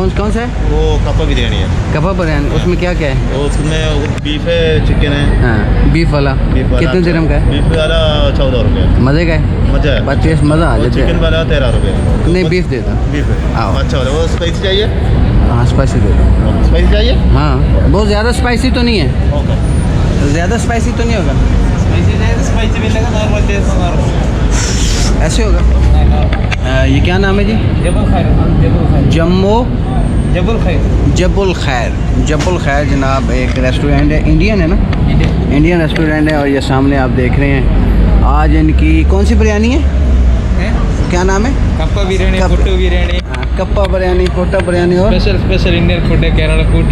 कौन कौन सा है? वो कप्पा बिरयानी है। कबाब बिरयानी, उसमें क्या क्या है? वो उसमें बीफ है, चिकन है। हाँ, बीफ वाला कितने दिरहम का है? बीफ वाला 14 रुपये। मजे का है? मजा है। बस टेस्ट मज़ा आ और जाता चिकन है। वाला 13 रुपये। नहीं, बीफ दे दो। बीफ है। आओ। अच्छा वाला। वो स्पाइसी चाहिए? हाँ, स्पाइसी दे दो। स्पाइसी चाहिए? हाँ, बहुत ज़्यादा स्पाइसी तो नहीं है? ओके। ज़्यादा स्पाइसी तो नहीं होगा? स्पाइसी चाहिए तो स्पाइसी मिलेगा, नॉर्मल चाहिए तो नॉर्मल। ऐसे होगा। ये क्या नाम है जी? जबुल खैर। जम्मू जबुल खैर। जबुल खैर। जबुल खैर जनाब एक रेस्टोरेंट है, इंडियन है ना? इंडियन रेस्टोरेंट है। और ये सामने आप देख रहे हैं, आज इनकी कौन सी बिरयानी है? क्या नाम है? कप्पा बिरयानी, पुट्टू बिरयानी। कप्पा बिरयानी, कोटा बिरयानी और स्पेशल इंडियन फूड है, केरला फूड।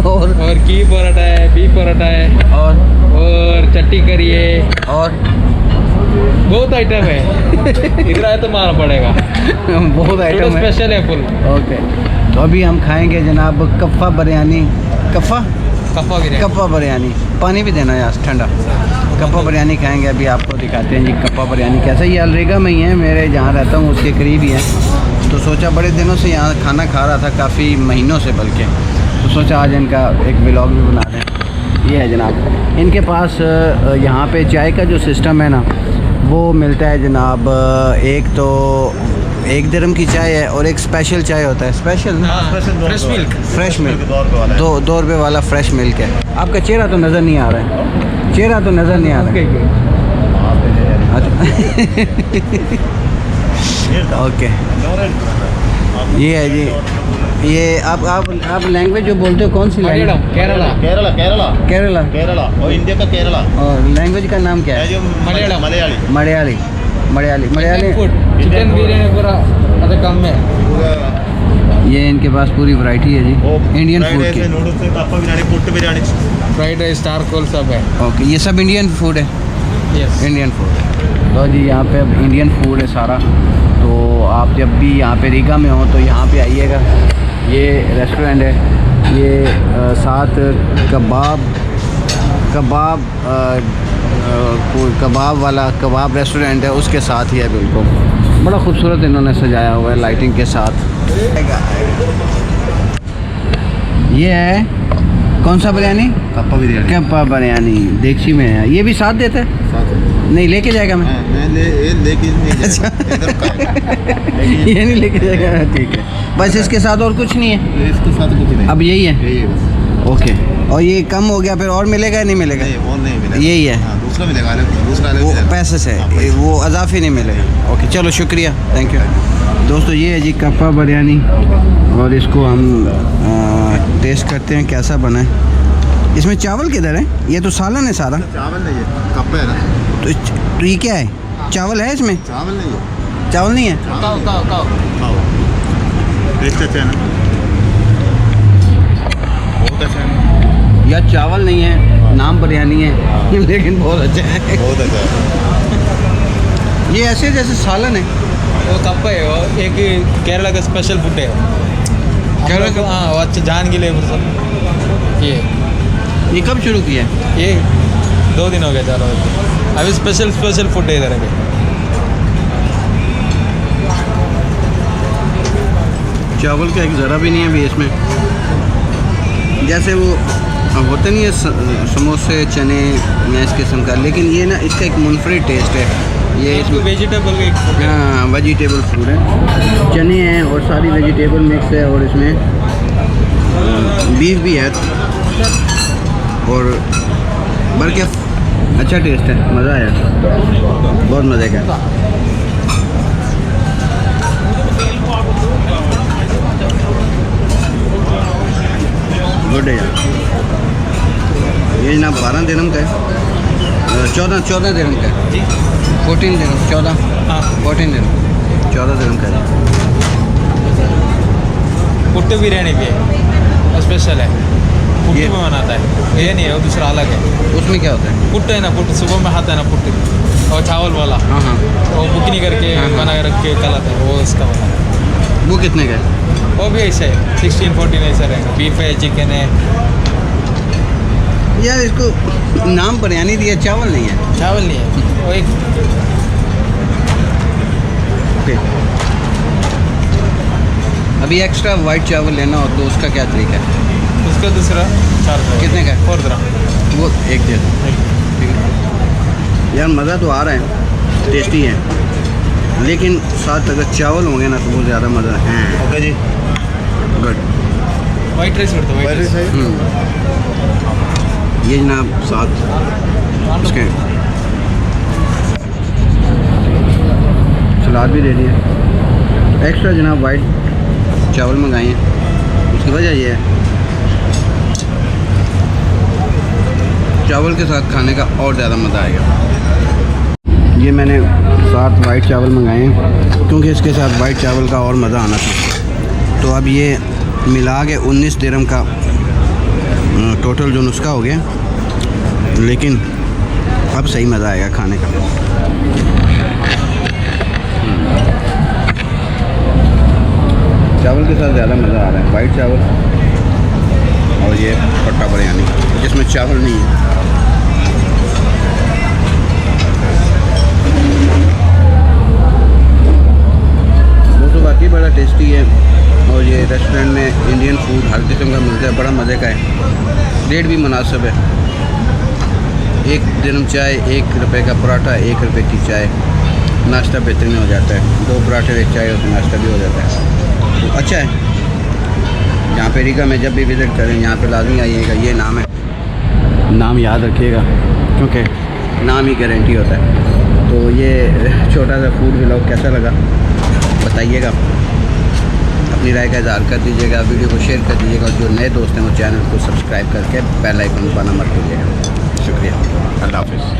और की पराठा है, बीफ पराठा है, और चट्टी करी है, और बहुत आइटम है। इधर आए तो मारना पड़ेगा। बहुत आइटम है। स्पेशल है फुल। ओके, तो अभी हम खाएंगे जनाब कप्पा बिरयानी। कप्पा बिरयानी। पानी भी देना यार, ठंडा। कप्पा बिरयानी खाएंगे, अभी आपको दिखाते हैं जी कप्पा बिरयानी कैसा। ये अलरेगा में ही है, मेरे जहाँ रहता हूँ उसके करीब ही है। तो सोचा बड़े दिनों से यहाँ खाना खा रहा था, काफ़ी महीनों से बल्कि, तो सोचा आज इनका एक व्लॉग भी बना दें। ये है जनाब, इनके पास यहाँ पे चाय का जो सिस्टम है ना, वो मिलता है जनाब। एक तो 1 दिरहम की चाय है और एक स्पेशल चाय होता है। स्पेशल ना? Fresh milk. फ्रेश मिल्क 2 रुपये वाला फ्रेश मिल्क है। आपका चेहरा तो नज़र नहीं आ रहा है, चेहरा तो नज़र नहीं आ रहा है। ओके, ये है जी। ये आप लैंग्वेज जो बोलते हो कौन सी लैंग्वेज? केरला। केरला। और इंडिया का केरला। और लैंग्वेज का नाम क्या है? मलयाली। मलयाली। चिकन बिरयानी पूरा कम में। ये इनके पास पूरी वैरायटी है जी इंडियन फूड की। Noodles, kappa biryani, puttu biryani, fried rice, charcoal सब है। ओके, ये सब इंडियन फूड है। यस, इंडियन फूड है। तो जी यहाँ पे अब इंडियन फूड है सारा। तो आप जब भी यहाँ पे रीगा में हो तो यहाँ पे आइएगा। ये रेस्टोरेंट है, ये साथ कबाब वाला कबाब रेस्टोरेंट है, उसके साथ ही है बिल्कुल। बड़ा खूबसूरत इन्होंने सजाया हुआ है लाइटिंग के साथ। ये है कौन सा बिरयानी? कप्पा बिरयानी देगची में है। ये भी साथ देता है? नहीं लेके जाएगा मैं। लेके अच्छा। ये नहीं लेके जाएगा, ठीक है। बस इसके साथ और कुछ नहीं है? इसके साथ कुछ नहीं, अब यही है। यही है बस। ओके, और ये कम हो गया फिर और मिलेगा या नहीं मिलेगा? नहीं, और नहीं मिलेगा। यही है। हाँ, दूसरा मिलेगा, दूसरा अलग वो मिलेगा। पैसे से वो अजाफी नहीं मिलेगा। ओके, चलो शुक्रिया, थैंक यू दोस्तों। ये है जी कप्पा बिरयानी और इसको हम टेस्ट करते हैं कैसा बना है। इसमें चावल किधर है? ये तो सालन है सारा। चावल नहीं है, कप्पा है ना। तो ये क्या है? चावल है इसमें? चावल नहीं है। चावल नहीं है? खाओ। टेस्ट अच्छा है ना, बहुत अच्छा है। यार चावल नहीं है, नाम बिरयानी है, लेकिन बहुत अच्छा है। बहुत अच्छा है। ये ऐसे जैसे सालन है। वो कप्पा है, वो एक केरला का स्पेशल फूड है। केरला का? हाँ, वो अच्छा जान के लिए सब। ये कब शुरू किया है? ये 2 दिन हो गए, 4 बजे। अभी स्पेशल फूड है इधर अभी। चावल का एक ज़रा भी नहीं है अभी इसमें। जैसे वो होते नहीं है समोसे, चने या इस किस्म का, लेकिन ये ना इसका एक मुनफरिद टेस्ट है। ये इसमें वेजिटेबल का एक फूड है। हाँ, वेजिटेबल फूड है। चने हैं और सारी वेजिटेबल मिक्स है, और इसमें बीफ भी है। और बल्कि अच्छा टेस्ट है, मज़ा आया, बहुत मज़े का। गुड है यार। ये जनाब 12 दिरहम का है, 14 दिरहम का है। 14 दिरहम, 14 दिरहम, 14 दिरहम का है। पुट्टू बिरयानी भी है, स्पेशल है। पुट्टू में बनाता है, ये नहीं है, वो दूसरा अलग है। उसमें क्या होता है? पुट्टू है ना, पुट्टू सुबह में खाता है ना पुट्टू, और चावल वाला। हाँ हाँ, वो बुकनी करके बना के रख के कलाता है, वो इसका वाला। वो कितने का है? वो भी ऐसे है, 16-14 ऐसा रहेगा। बीफ है, चिकन है। यार इसको नाम बिरयानी दिया, चावल नहीं है। चावल नहीं है, वो एक ओके, अभी एक्स्ट्रा वाइट चावल लेना हो तो उसका क्या तरीका है? उसका दूसरा 4 कितने का है? 4 dirham। वो एक दे दो। ठीक है यार, मज़ा तो आ रहा है, टेस्टी है, लेकिन साथ अगर चावल होंगे ना तो वो ज़्यादा मज़ा है। ओके जी, गुड। वाइट राइस करता वाइट राइस है। ये जनाब साथ उसके सलाद भी दे दिए। एक्स्ट्रा जनाब वाइट चावल मंगाए हैं, उसकी वजह ये है चावल के साथ खाने का और ज़्यादा मज़ा आएगा। ये मैंने 7 वाइट चावल मंगाए हैं क्योंकि इसके साथ वाइट चावल का और मज़ा आना था। तो अब ये मिला के 19 दिरहम का टोटल जो नुस्खा हो गया, लेकिन अब सही मज़ा आएगा खाने का। चावल के साथ ज़्यादा मज़ा आ रहा है, वाइट चावल और ये पट्टा बिरयानी जिसमें चावल नहीं है। दोस्तों वाकई बड़ा टेस्टी है और ये रेस्टोरेंट में इंडियन फूड हर किस्म का मिलता है, बड़ा मज़े का है, रेट भी मुनासिब है। 1 दिरहम चाय, 1 रुपये का पराठा, 1 रुपये की चाय, नाश्ता बेहतरीन हो जाता है। 2 पराठे 1 चाय और नाश्ता भी हो जाता है, तो अच्छा है। यहाँ पे रीगा में जब भी विज़िट करें यहाँ पे लाजमी आइएगा। ये नाम है, नाम याद रखिएगा क्योंकि नाम ही गारंटी होता है। तो ये छोटा सा फूड व्लॉग कैसा लगा बताइएगा, अपनी राय का इज़हार कर दीजिएगा, वीडियो को शेयर कर दीजिएगा और जो नए दोस्त हैं वो चैनल को सब्सक्राइब करके बेल आइकन दबाना मत भूलिएगा। शुक्रिया, अल्लाह हाफ़िज़।